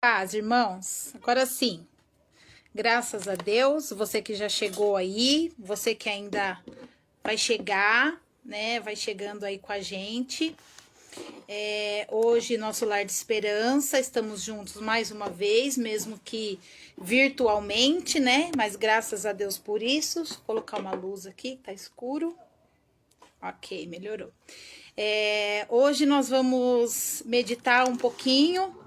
Paz, irmãos. Agora sim, graças a Deus, você que já chegou aí, você que ainda vai chegar, né? Vai chegando aí com a gente. Hoje, nosso Lar de Esperança, estamos juntos mais uma vez, mesmo que virtualmente, né? Mas graças a Deus por isso. Deixa eu colocar uma luz aqui, tá escuro. Ok, melhorou. Hoje nós vamos meditar um pouquinho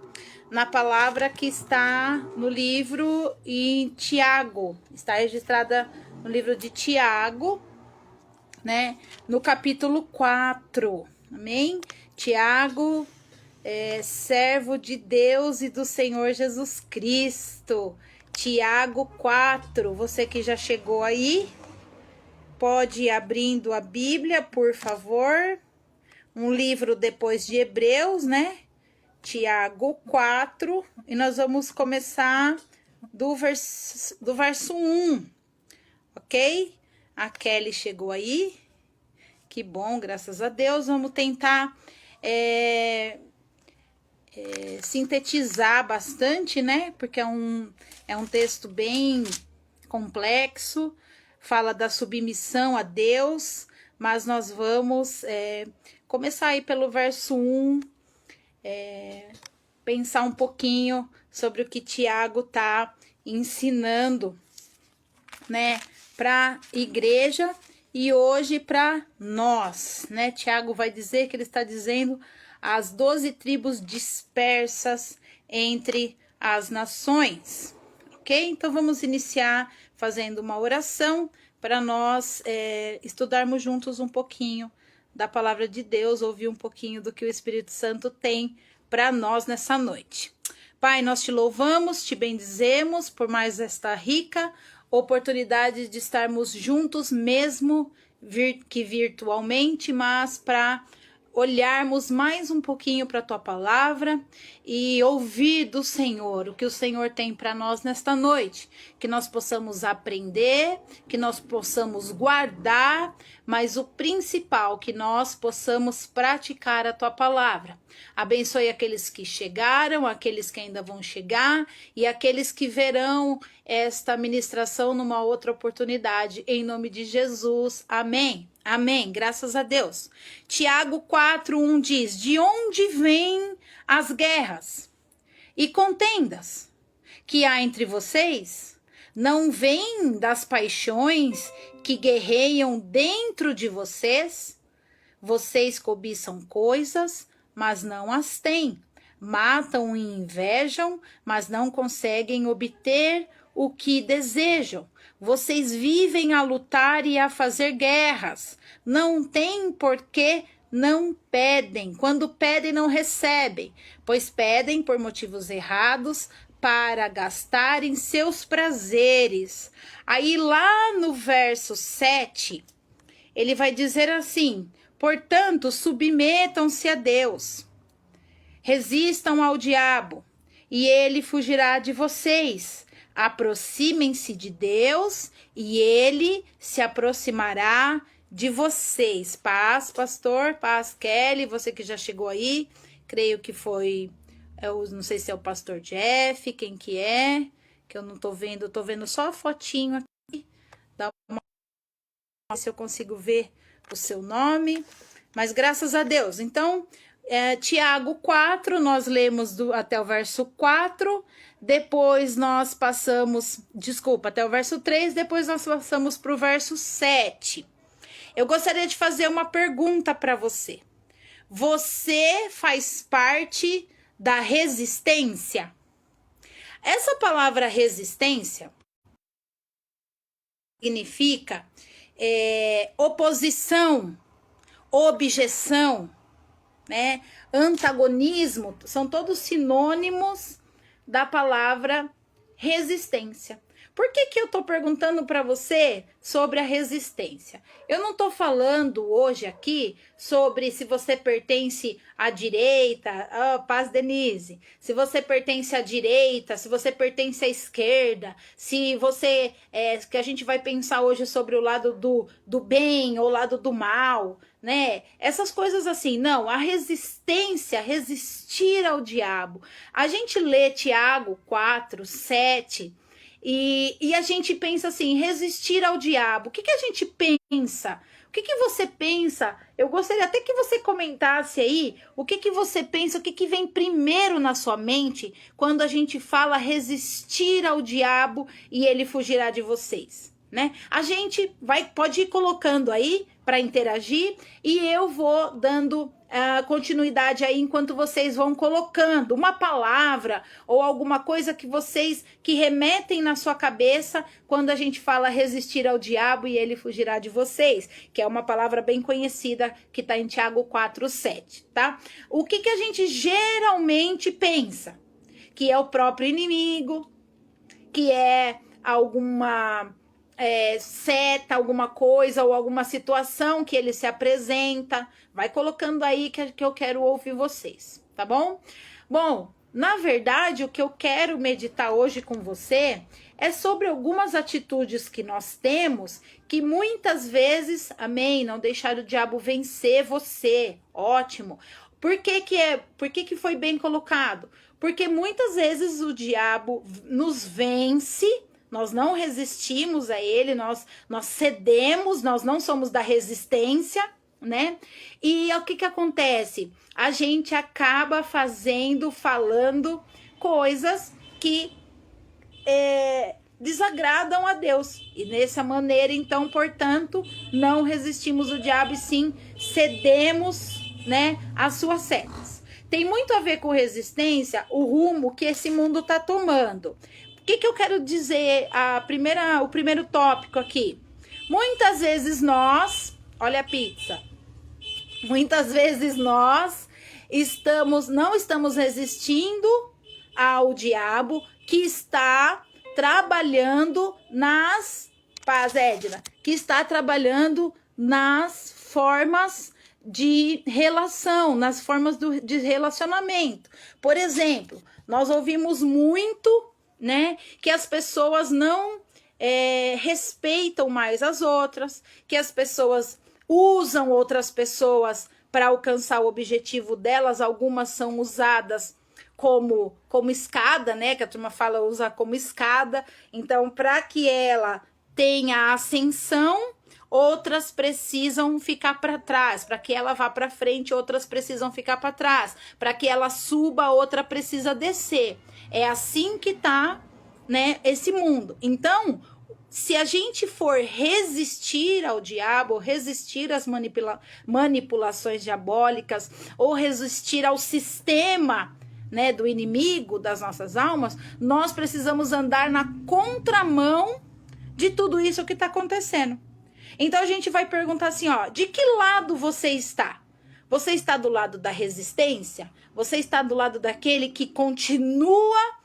na palavra que está no livro em Tiago, está registrada no livro de Tiago, né? No capítulo 4, amém? Tiago, servo de Deus e do Senhor Jesus Cristo. Tiago 4, você que já chegou aí, pode ir abrindo a Bíblia, por favor. Um livro depois de Hebreus, né? Tiago 4, e nós vamos começar do verso 1, ok? A Kelly chegou aí, que bom, graças a Deus. Vamos tentar sintetizar bastante, né? Porque é um texto bem complexo, fala da submissão a Deus, mas nós vamos começar aí pelo verso 1, pensar um pouquinho sobre o que Tiago está ensinando, né, para a igreja e hoje para nós, né? Tiago vai dizer que ele está dizendo as 12 tribos dispersas entre as nações, ok? Então vamos iniciar fazendo uma oração para nós estudarmos juntos um pouquinho da palavra de Deus, ouvir um pouquinho do que o Espírito Santo tem para nós nessa noite. Pai, nós te louvamos, te bendizemos por mais esta rica oportunidade de estarmos juntos, mesmo que virtualmente, mas para olharmos mais um pouquinho para a tua palavra e ouvir do Senhor o que o Senhor tem para nós nesta noite, que nós possamos aprender, que nós possamos guardar, mas o principal, que nós possamos praticar a tua palavra. Abençoe aqueles que chegaram, aqueles que ainda vão chegar e aqueles que verão esta ministração numa outra oportunidade, em nome de Jesus, amém. Amém, graças a Deus. Tiago 4:1 diz: de onde vêm as guerras e contendas que há entre vocês? Não vêm das paixões que guerreiam dentro de vocês? Vocês cobiçam coisas, mas não as têm. Matam e invejam, mas não conseguem obter o que desejam. Vocês vivem a lutar e a fazer guerras. Não tem porquê, não pedem. Quando pedem, não recebem, pois pedem por motivos errados para gastarem seus prazeres. Aí lá no verso 7, ele vai dizer assim: portanto, submetam-se a Deus. Resistam ao diabo, e ele fugirá de vocês. Aproximem-se de Deus, e ele se aproximará de vocês. Paz, pastor, paz, Kelly, você que já chegou aí, creio que foi, eu não sei se é o pastor Jeff, quem que é, que eu não tô vendo, eu tô vendo só a fotinho aqui, dá uma se eu consigo ver o seu nome, mas graças a Deus. Então, Tiago 4, nós lemos até o verso 4, depois nós passamos, até o verso 3, depois nós passamos para o verso 7. Eu gostaria de fazer uma pergunta para você. Você faz parte da resistência? Essa palavra resistência significa oposição, objeção, né? Antagonismo, são todos sinônimos da palavra resistência. Por que que eu tô perguntando para você sobre a resistência? Eu não tô falando hoje aqui sobre se você pertence à direita, paz Denise, se você pertence à direita, se você pertence à esquerda, se você, que a gente vai pensar hoje sobre o lado do bem ou o lado do mal, né? Essas coisas assim, não, a resistência, resistir ao diabo. A gente lê Tiago 4, 7 e a gente pensa assim, resistir ao diabo. O que que a gente pensa? O que que você pensa? Eu gostaria até que você comentasse aí o que que você pensa, o que que vem primeiro na sua mente quando a gente fala resistir ao diabo e ele fugirá de vocês, né? A gente pode ir colocando aí para interagir e eu vou dando continuidade aí enquanto vocês vão colocando uma palavra ou alguma coisa que remetem na sua cabeça quando a gente fala resistir ao diabo e ele fugirá de vocês, que é uma palavra bem conhecida que está em Tiago 4:7, tá? O que a gente geralmente pensa? Que é o próprio inimigo, que é alguma seta, alguma coisa ou alguma situação que ele se apresenta. Vai colocando aí que eu quero ouvir vocês, tá bom? Bom, na verdade, o que eu quero meditar hoje com você é sobre algumas atitudes que nós temos que muitas vezes, amém, não deixar o diabo vencer você. Ótimo. Por que foi bem colocado? Porque muitas vezes o diabo nos vence. Nós não resistimos a ele, nós cedemos, nós não somos da resistência, né? E o que acontece? A gente acaba falando coisas que desagradam a Deus. E dessa maneira, então, portanto, não resistimos o diabo e sim cedemos, né, às suas setas. Tem muito a ver com resistência o rumo que esse mundo está tomando. O que eu quero dizer? O primeiro tópico aqui. Muitas vezes nós, olha a pizza, muitas vezes nós não estamos resistindo ao diabo que está trabalhando que está trabalhando nas formas de relação, nas formas de relacionamento. Por exemplo, nós ouvimos muito, né, que as pessoas não respeitam mais as outras, que as pessoas usam outras pessoas para alcançar o objetivo delas. Algumas são usadas como escada, né, que a turma fala usar como escada. Então, para que ela tenha ascensão, outras precisam ficar para trás. Para que ela vá para frente, outras precisam ficar para trás. Para que ela suba, outra precisa descer. É assim que tá, né, esse mundo. Então, se a gente for resistir ao diabo, resistir às manipulações diabólicas, ou resistir ao sistema, né, do inimigo das nossas almas, nós precisamos andar na contramão de tudo isso que está acontecendo. Então a gente vai perguntar assim, ó, de que lado você está? Você está do lado da resistência? Você está do lado daquele que continua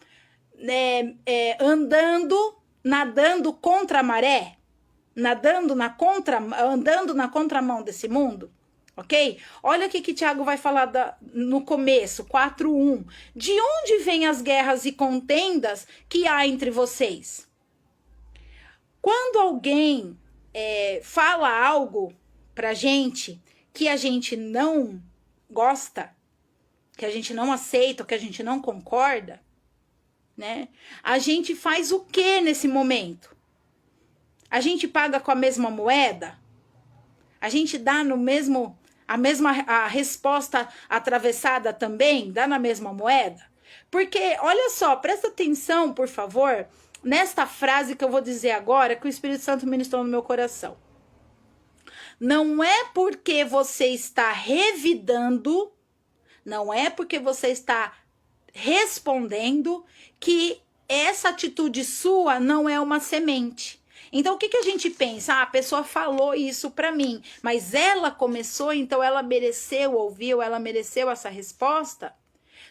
nadando contra a maré? Andando na contramão desse mundo? Ok? Olha o que Tiago vai falar no começo, 4:1. De onde vêm as guerras e contendas que há entre vocês? Quando alguém fala algo pra gente que a gente não gosta, que a gente não aceita, que a gente não concorda, né? A gente faz o que nesse momento? A gente paga com a mesma moeda? A gente dá a resposta atravessada também? Dá na mesma moeda? Porque, olha só, presta atenção, por favor, nesta frase que eu vou dizer agora, que o Espírito Santo ministrou no meu coração. Não é porque você está revidando, não é porque você está respondendo que essa atitude sua não é uma semente. Então, o que a gente pensa? A pessoa falou isso pra mim, mas ela começou, então ela mereceu, ouviu, ela mereceu essa resposta?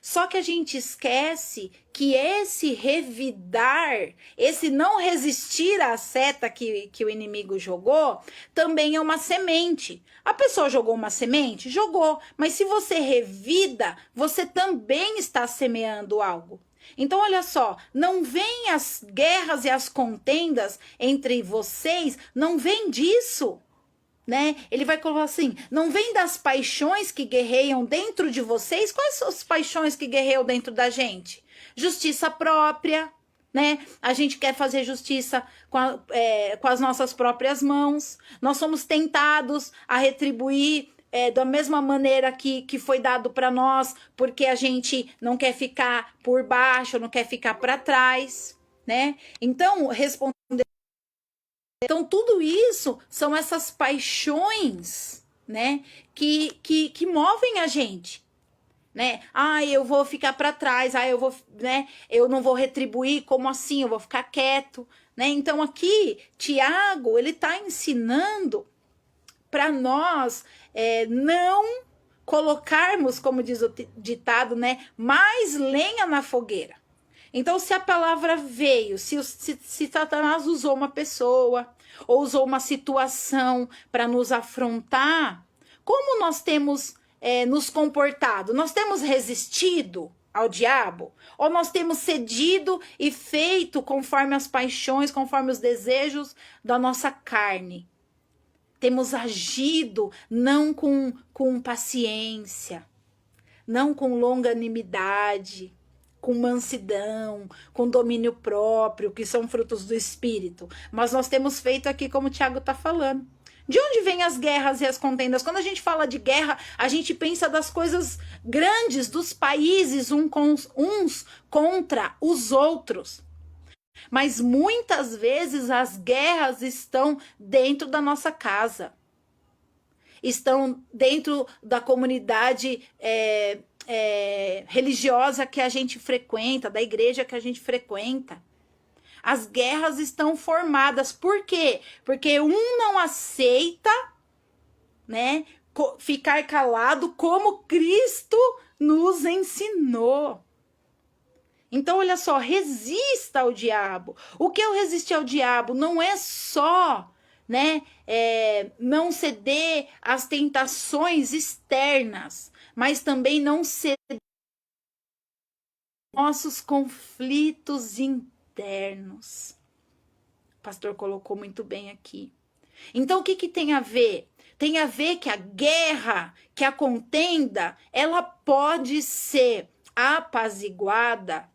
Só que a gente esquece que esse revidar, esse não resistir à seta que o inimigo jogou, também é uma semente. A pessoa jogou uma semente? Jogou. Mas se você revida, você também está semeando algo. Então, olha só, não vem as guerras e as contendas entre vocês, não vem disso. Né? Ele vai colocar assim, não vem das paixões que guerreiam dentro de vocês? Quais são as paixões que guerreiam dentro da gente? Justiça própria, né? A gente quer fazer justiça com as nossas próprias mãos. Nós somos tentados a retribuir da mesma maneira que foi dado para nós, porque a gente não quer ficar por baixo, não quer ficar para trás, né? Então, tudo isso são essas paixões, né, que movem a gente, né? Ah, eu vou ficar para trás, eu vou, né, eu não vou retribuir, como assim? Eu vou ficar quieto, né? Então aqui, Tiago, ele tá ensinando para nós não colocarmos, como diz o ditado, né, mais lenha na fogueira. Então, se a palavra veio, se Satanás usou uma pessoa, ou usou uma situação para nos afrontar, como nós temos nos comportado? Nós temos resistido ao diabo? Ou nós temos cedido e feito conforme as paixões, conforme os desejos da nossa carne? Temos agido não com paciência, não com longanimidade, com mansidão, com domínio próprio, que são frutos do Espírito. Mas nós temos feito aqui como o Tiago está falando. De onde vêm as guerras e as contendas? Quando a gente fala de guerra, a gente pensa das coisas grandes, dos países uns contra os outros. Mas muitas vezes as guerras estão dentro da nossa casa. Estão dentro da comunidade religiosa que a gente frequenta, da igreja que a gente frequenta. As guerras estão formadas. Por quê? Porque um não aceita, né, ficar calado como Cristo nos ensinou. Então, olha só, resista ao diabo. O que eu resistir ao diabo não é só, né, não ceder às tentações externas, mas também não ceder nossos conflitos internos. O pastor colocou muito bem aqui. Então, o que tem a ver? Tem a ver que a guerra, que a contenda, ela pode ser apaziguada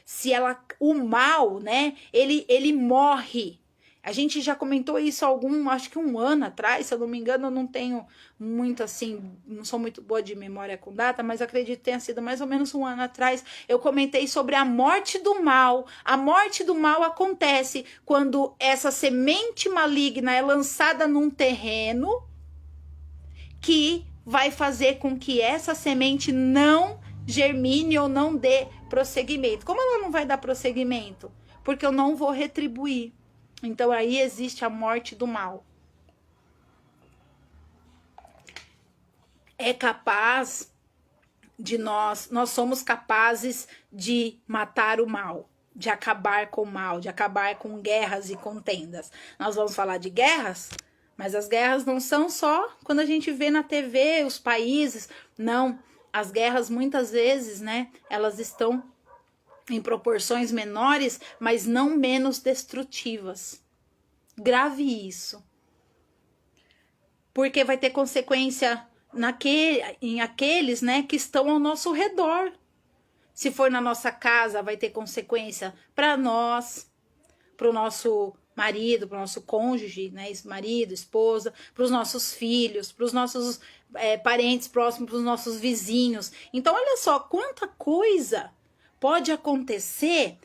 se o mal, né, ele morre. A gente já comentou isso acho que um ano atrás, se eu não me engano, eu não tenho muito assim, não sou muito boa de memória com data, mas acredito que tenha sido mais ou menos um ano atrás, eu comentei sobre a morte do mal. A morte do mal acontece quando essa semente maligna é lançada num terreno que vai fazer com que essa semente não germine ou não dê prosseguimento. Como ela não vai dar prosseguimento? Porque eu não vou retribuir. Então aí existe a morte do mal. É capaz de nós somos capazes de matar o mal, de acabar com o mal, de acabar com guerras e contendas. Nós vamos falar de guerras, mas as guerras não são só quando a gente vê na TV os países, não. As guerras muitas vezes, né, elas estão em proporções menores, mas não menos destrutivas. Grave isso. Porque vai ter consequência em aqueles, né, que estão ao nosso redor. Se for na nossa casa, vai ter consequência para nós, para o nosso marido, para o nosso cônjuge, né, marido, esposa, para os nossos filhos, para os nossos parentes próximos, para os nossos vizinhos. Então, olha só quanta coisa pode acontecer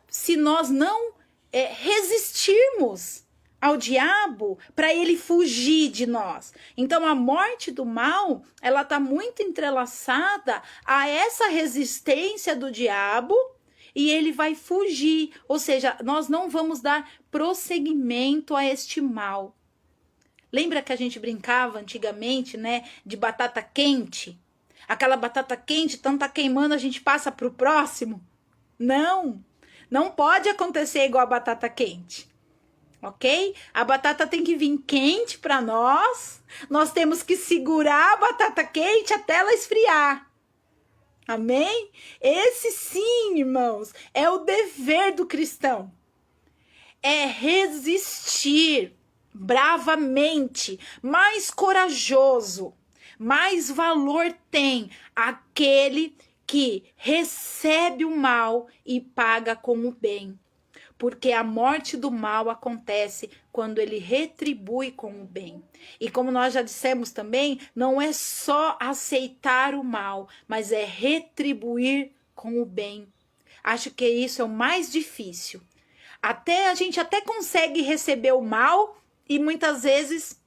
se nós não resistirmos ao diabo para ele fugir de nós. Então a morte do mal, ela está muito entrelaçada a essa resistência do diabo e ele vai fugir. Ou seja, nós não vamos dar prosseguimento a este mal. Lembra que a gente brincava antigamente, né, de batata quente? Aquela batata quente, então tá queimando, a gente passa pro próximo? Não, não pode acontecer igual a batata quente. Ok? A batata tem que vir quente para nós. Nós temos que segurar a batata quente até ela esfriar. Amém? Esse sim, irmãos, é o dever do cristão. É resistir bravamente, mais corajoso, mais valor tem aquele que recebe o mal e paga com o bem. Porque a morte do mal acontece quando ele retribui com o bem. E como nós já dissemos também, não é só aceitar o mal, mas é retribuir com o bem. Acho que isso é o mais difícil. A gente até consegue receber o mal e muitas vezes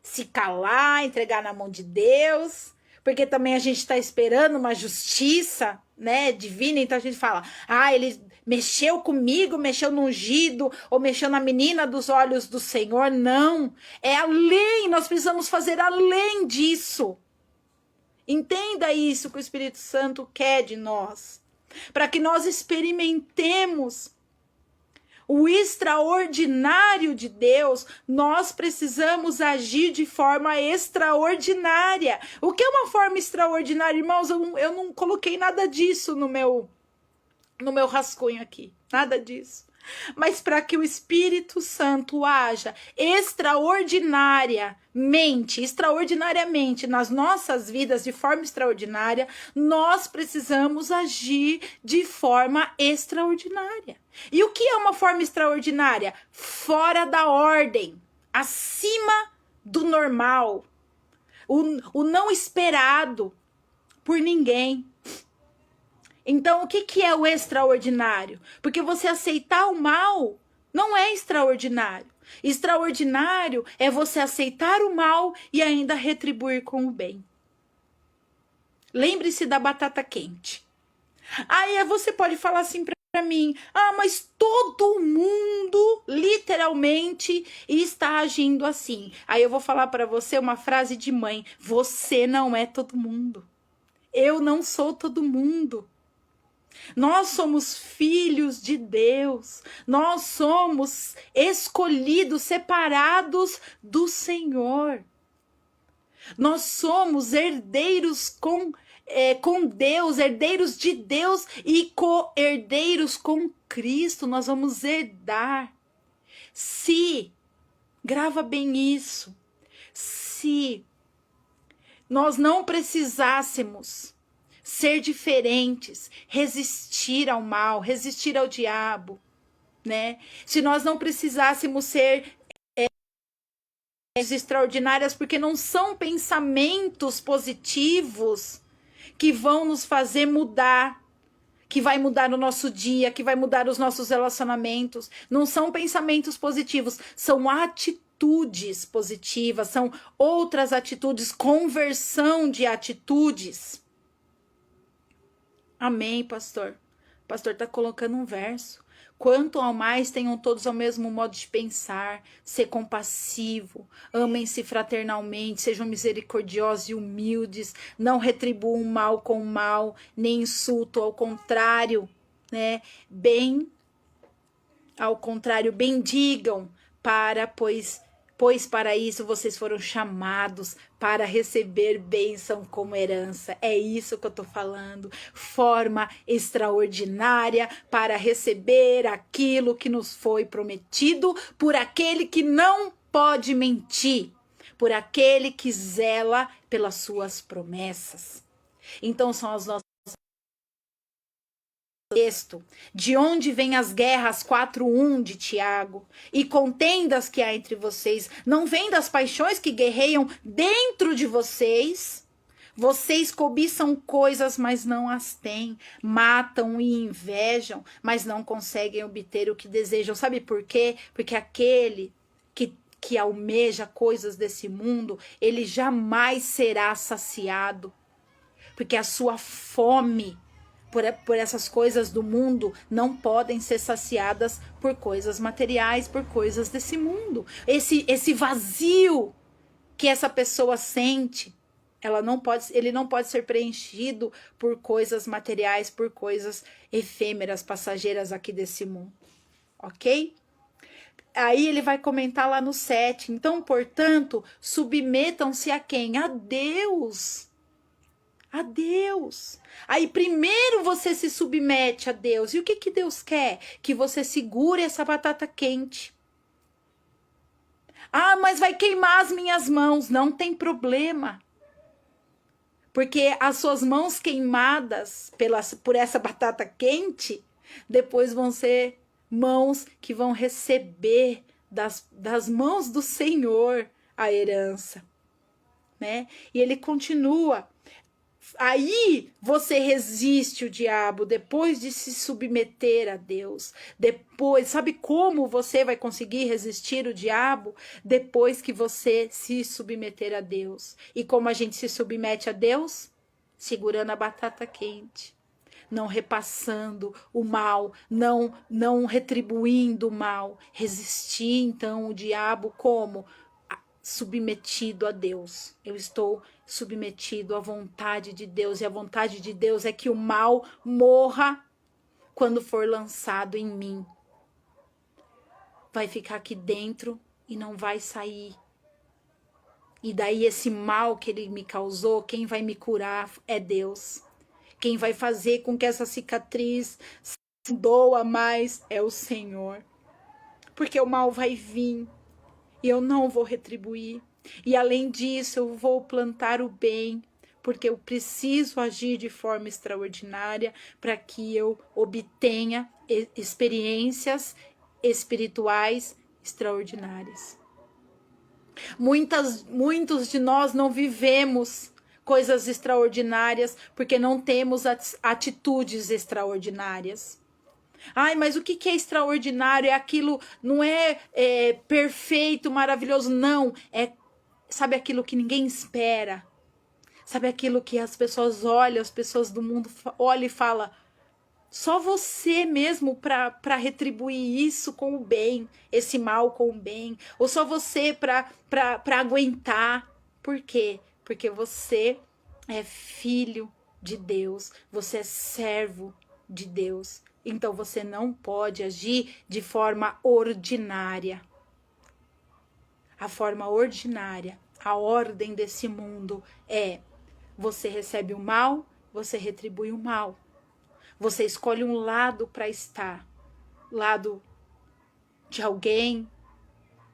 se calar, entregar na mão de Deus, porque também a gente está esperando uma justiça, né, divina, então a gente fala, ele mexeu comigo, mexeu no ungido, ou mexeu na menina dos olhos do Senhor. Não, é além, nós precisamos fazer além disso. Entenda isso que o Espírito Santo quer de nós, para que nós experimentemos o extraordinário de Deus. Nós precisamos agir de forma extraordinária. O que é uma forma extraordinária, irmãos? Eu não coloquei nada disso no meu rascunho aqui, nada disso. Mas para que o Espírito Santo haja extraordinariamente nas nossas vidas, de forma extraordinária, nós precisamos agir de forma extraordinária. E o que é uma forma extraordinária? Fora da ordem, acima do normal, o não esperado por ninguém. Então, o que é o extraordinário? Porque você aceitar o mal não é extraordinário. Extraordinário é você aceitar o mal e ainda retribuir com o bem. Lembre-se da batata quente. Aí você pode falar assim para mim, mas todo mundo literalmente está agindo assim. Aí eu vou falar para você uma frase de mãe: você não é todo mundo. Eu não sou todo mundo. Nós somos filhos de Deus, nós somos escolhidos, separados do Senhor. Nós somos herdeiros com Deus, herdeiros de Deus e co-herdeiros com Cristo. Nós vamos herdar. Grava bem isso, se nós não precisássemos ser diferentes, resistir ao mal, resistir ao diabo, né? Se nós não precisássemos ser extraordinárias, porque não são pensamentos positivos que vão nos fazer mudar, que vai mudar o nosso dia, que vai mudar os nossos relacionamentos. Não são pensamentos positivos, são atitudes positivas, são outras atitudes, conversão de atitudes. Amém, pastor. O pastor está colocando um verso. Quanto ao mais tenham todos o mesmo modo de pensar, ser compassivo, amem-se fraternalmente, sejam misericordiosos e humildes, não retribuam mal com mal, nem insulto, ao contrário, né? Ao contrário, bendigam, pois para isso vocês foram chamados, para receber bênção como herança. É isso que eu estou falando. Forma extraordinária para receber aquilo que nos foi prometido por aquele que não pode mentir, por aquele que zela pelas suas promessas. Então são as nossas... Texto, de onde vêm as guerras 4:1 de Tiago, e contendas que há entre vocês, não vêm das paixões que guerreiam dentro de vocês? Vocês cobiçam coisas, mas não as têm, matam e invejam, mas não conseguem obter o que desejam. Sabe por quê? Porque aquele que almeja coisas desse mundo, ele jamais será saciado, porque a sua fome por essas coisas do mundo não podem ser saciadas por coisas materiais, por coisas desse mundo. Esse vazio que essa pessoa sente, Ele não pode ser preenchido por coisas materiais, por coisas efêmeras, passageiras aqui desse mundo. Ok? Aí ele vai comentar lá no 7. Então, portanto, submetam-se a quem? A Deus. A Deus. Aí primeiro você se submete a Deus. E o que que Deus quer? Que você segure essa batata quente. Ah, mas vai queimar as minhas mãos. Não tem problema. Porque as suas mãos queimadas por essa batata quente, depois vão ser mãos que vão receber das mãos do Senhor a herança, né? E ele continua. Aí você resiste o diabo depois de se submeter a Deus. Depois, sabe como você vai conseguir resistir o diabo? Depois que você se submeter a Deus. E como a gente se submete a Deus? Segurando a batata quente, não repassando o mal, não retribuindo o mal. Resistir então o diabo como? Submetido a Deus. Eu estou submetido à vontade de Deus, e a vontade de Deus é que o mal morra quando for lançado em mim. Vai ficar aqui dentro e não vai sair. E daí esse mal que ele me causou, quem vai me curar é Deus. Quem vai fazer com que essa cicatriz doa mais é o Senhor. Porque o mal vai vir e eu não vou retribuir. E além disso, eu vou plantar o bem, porque eu preciso agir de forma extraordinária para que eu obtenha experiências espirituais extraordinárias. Muitos de nós não vivemos coisas extraordinárias porque não temos atitudes extraordinárias. Ai, mas o que é extraordinário? É aquilo, não é perfeito, maravilhoso, não. Sabe aquilo que ninguém espera? Sabe aquilo que as pessoas olham, as pessoas do mundo olham e falam, só você mesmo para retribuir isso com o bem, esse mal com o bem. Ou só você para aguentar. Por quê? Porque você é filho de Deus, você é servo de Deus. Então você não pode agir de forma ordinária. A forma ordinária, a ordem desse mundo é: você recebe o mal, você retribui o mal. Você escolhe um lado para estar. Lado de alguém.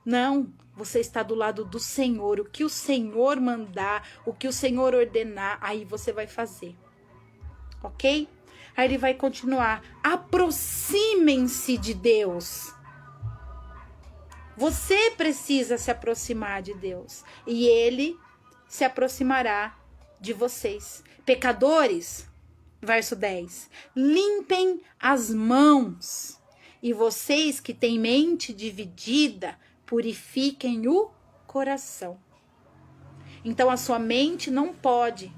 Não, você está do lado do Senhor. O que o Senhor mandar, o que o Senhor ordenar, aí você vai fazer. Ok? Aí ele vai continuar. Aproximem-se de Deus. Você precisa se aproximar de Deus. E Ele se aproximará de vocês. Pecadores, verso 10. Limpem as mãos. E vocês que têm mente dividida, purifiquem o coração. Então a sua mente não pode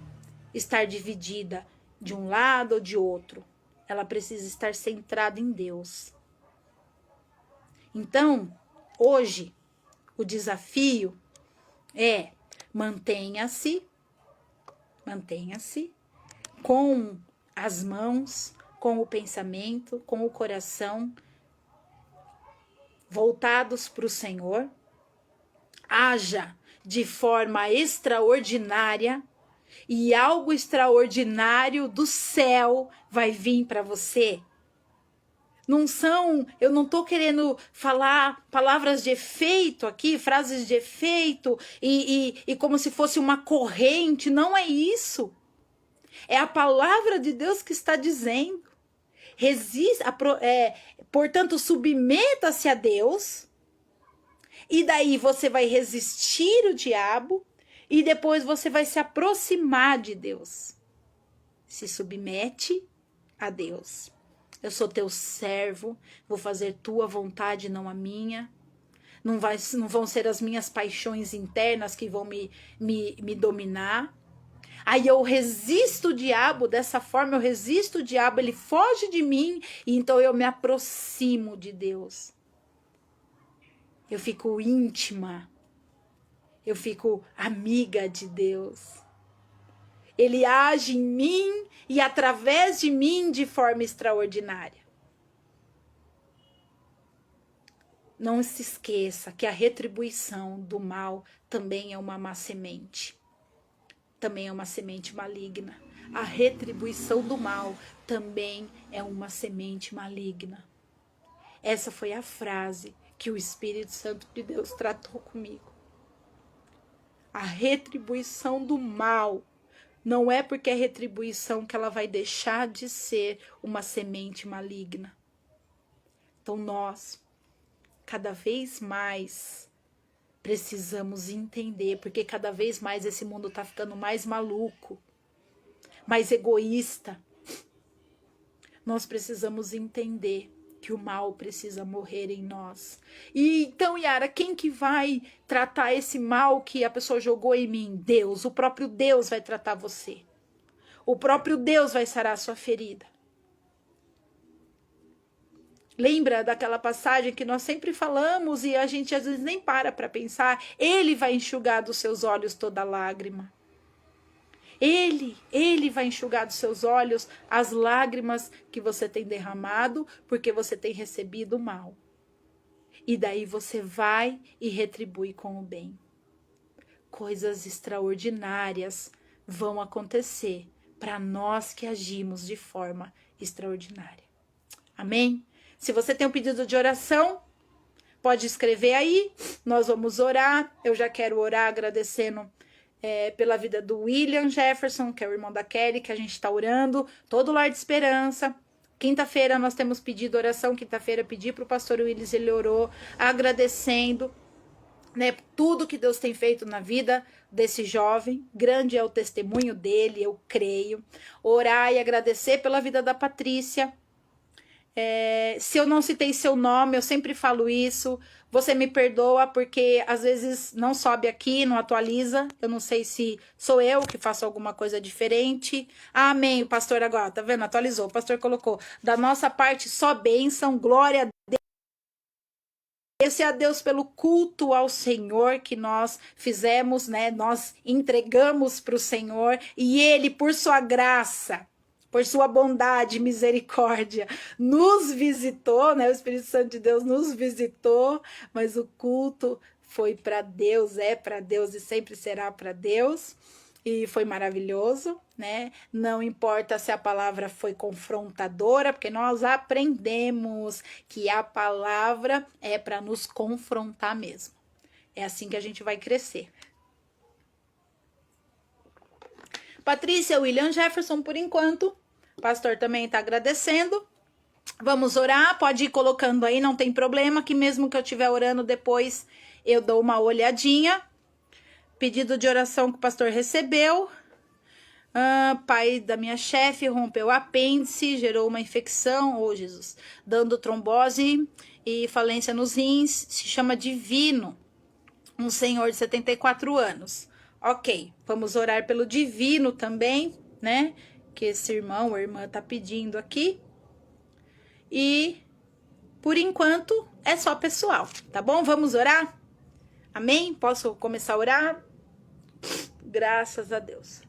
estar dividida de um lado ou de outro. Ela precisa estar centrada em Deus. Então, hoje, o desafio é mantenha-se com as mãos, com o pensamento, com o coração voltados para o Senhor. Haja de forma extraordinária e algo extraordinário do céu vai vir para você. Eu não tô querendo falar palavras de efeito aqui, frases de efeito e como se fosse uma corrente. Não é isso. É a palavra de Deus que está dizendo. Portanto, submeta-se a Deus. E daí você vai resistir o diabo. E depois você vai se aproximar de Deus. Se submete a Deus. Eu sou teu servo, vou fazer tua vontade, não a minha. Não vão ser as minhas paixões internas que vão me dominar. Aí eu resisto o diabo, dessa forma eu resisto o diabo, ele foge de mim, e então eu me aproximo de Deus. Eu fico íntima, eu fico amiga de Deus. Ele age em mim e através de mim de forma extraordinária. Não se esqueça que a retribuição do mal também é uma má semente. Também é uma semente maligna. A retribuição do mal também é uma semente maligna. Essa foi a frase que o Espírito Santo de Deus tratou comigo. A retribuição do mal não é porque é retribuição que ela vai deixar de ser uma semente maligna. Então nós, cada vez mais, precisamos entender, porque cada vez mais esse mundo está ficando mais maluco, mais egoísta. Nós precisamos entender que o mal precisa morrer em nós. E então, Yara, quem que vai tratar esse mal que a pessoa jogou em mim? Deus. O próprio Deus vai tratar você. O próprio Deus vai sarar a sua ferida. Lembra daquela passagem que nós sempre falamos e a gente às vezes nem para pensar? Ele vai enxugar dos seus olhos toda lágrima. Ele vai enxugar dos seus olhos as lágrimas que você tem derramado porque você tem recebido o mal. E daí você vai e retribui com o bem. Coisas extraordinárias vão acontecer para nós que agimos de forma extraordinária. Amém? Se você tem um pedido de oração, pode escrever aí. Nós vamos orar. Eu já quero orar agradecendo pela vida do William Jefferson, que é o irmão da Kelly, que a gente está orando, todo lar de esperança. Quinta-feira nós temos pedido oração, quinta-feira pedi para o pastor Willis, ele orou, agradecendo, né, tudo que Deus tem feito na vida desse jovem, grande é o testemunho dele, eu creio. Orar e agradecer pela vida da Patrícia. Se eu não citei seu nome, eu sempre falo isso, você me perdoa porque às vezes não sobe aqui, não atualiza, eu não sei se sou eu que faço alguma coisa diferente. Amém, o pastor agora, tá vendo? Atualizou, o pastor colocou, da nossa parte só bênção, glória a Deus. Esse é a Deus pelo culto ao Senhor que nós fizemos, né? Nós entregamos para o Senhor e Ele, por sua graça, por sua bondade e misericórdia, nos visitou, né? O Espírito Santo de Deus nos visitou, mas o culto foi para Deus, é para Deus e sempre será para Deus. E foi maravilhoso, né? Não importa se a palavra foi confrontadora, porque nós aprendemos que a palavra é para nos confrontar mesmo. É assim que a gente vai crescer. Patrícia, William Jefferson, por enquanto. O pastor também está agradecendo. Vamos orar, pode ir colocando aí, não tem problema, que mesmo que eu estiver orando depois, eu dou uma olhadinha. Pedido de oração que o pastor recebeu. Pai da minha chefe rompeu o apêndice, gerou uma infecção, Jesus, dando trombose e falência nos rins, se chama Divino, um senhor de 74 anos. Ok, vamos orar pelo Divino também, né? Que esse irmão ou irmã tá pedindo aqui. E, por enquanto, é só pessoal, tá bom? Vamos orar? Amém? Posso começar a orar? Graças a Deus.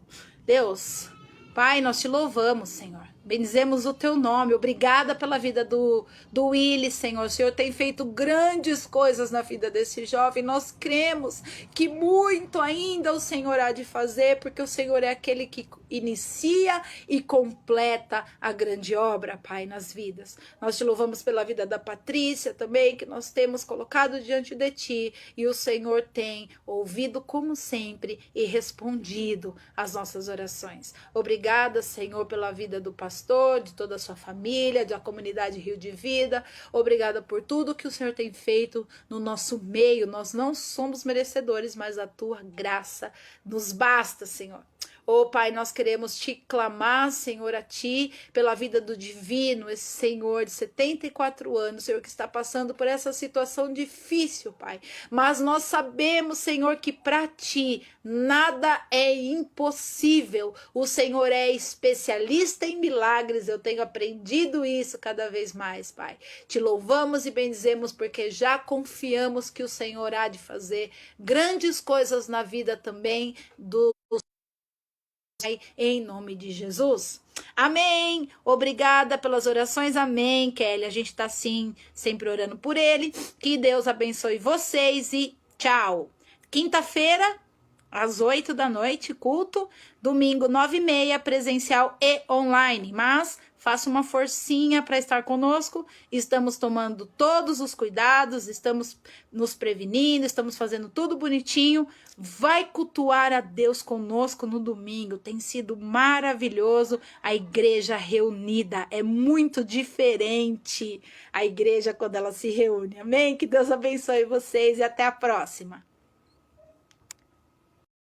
Deus, Pai, nós te louvamos, Senhor. Bendizemos o teu nome. Obrigada pela vida do Willy, Senhor. O Senhor tem feito grandes coisas na vida desse jovem. Nós cremos que muito ainda o Senhor há de fazer, porque o Senhor é aquele que inicia e completa a grande obra, Pai, nas vidas. Nós te louvamos pela vida da Patrícia também, que nós temos colocado diante de ti, e o Senhor tem ouvido como sempre e respondido às nossas orações. Obrigada, Senhor, pela vida do pastor, de toda a sua família, da comunidade Rio de Vida. Obrigada por tudo que o Senhor tem feito no nosso meio. Nós não somos merecedores, mas a tua graça nos basta, Senhor. Oh, Pai, nós queremos te clamar, Senhor, a ti, pela vida do Divino, esse Senhor de 74 anos, Senhor, que está passando por essa situação difícil, Pai. Mas nós sabemos, Senhor, que para ti nada é impossível. O Senhor é especialista em milagres, eu tenho aprendido isso cada vez mais, Pai. Te louvamos e bendizemos porque já confiamos que o Senhor há de fazer grandes coisas na vida também do Em nome de Jesus. Amém. Obrigada pelas orações. Amém, Kelly. A gente tá sim, sempre orando por ele. Que Deus abençoe vocês e tchau. Quinta-feira, às 8 da noite, culto. Domingo, 9h30, presencial e online. Mas faça uma forcinha para estar conosco. Estamos tomando todos os cuidados, estamos nos prevenindo, estamos fazendo tudo bonitinho. Vai cultuar a Deus conosco no domingo. Tem sido maravilhoso a igreja reunida. É muito diferente a igreja quando ela se reúne. Amém? Que Deus abençoe vocês e até a próxima.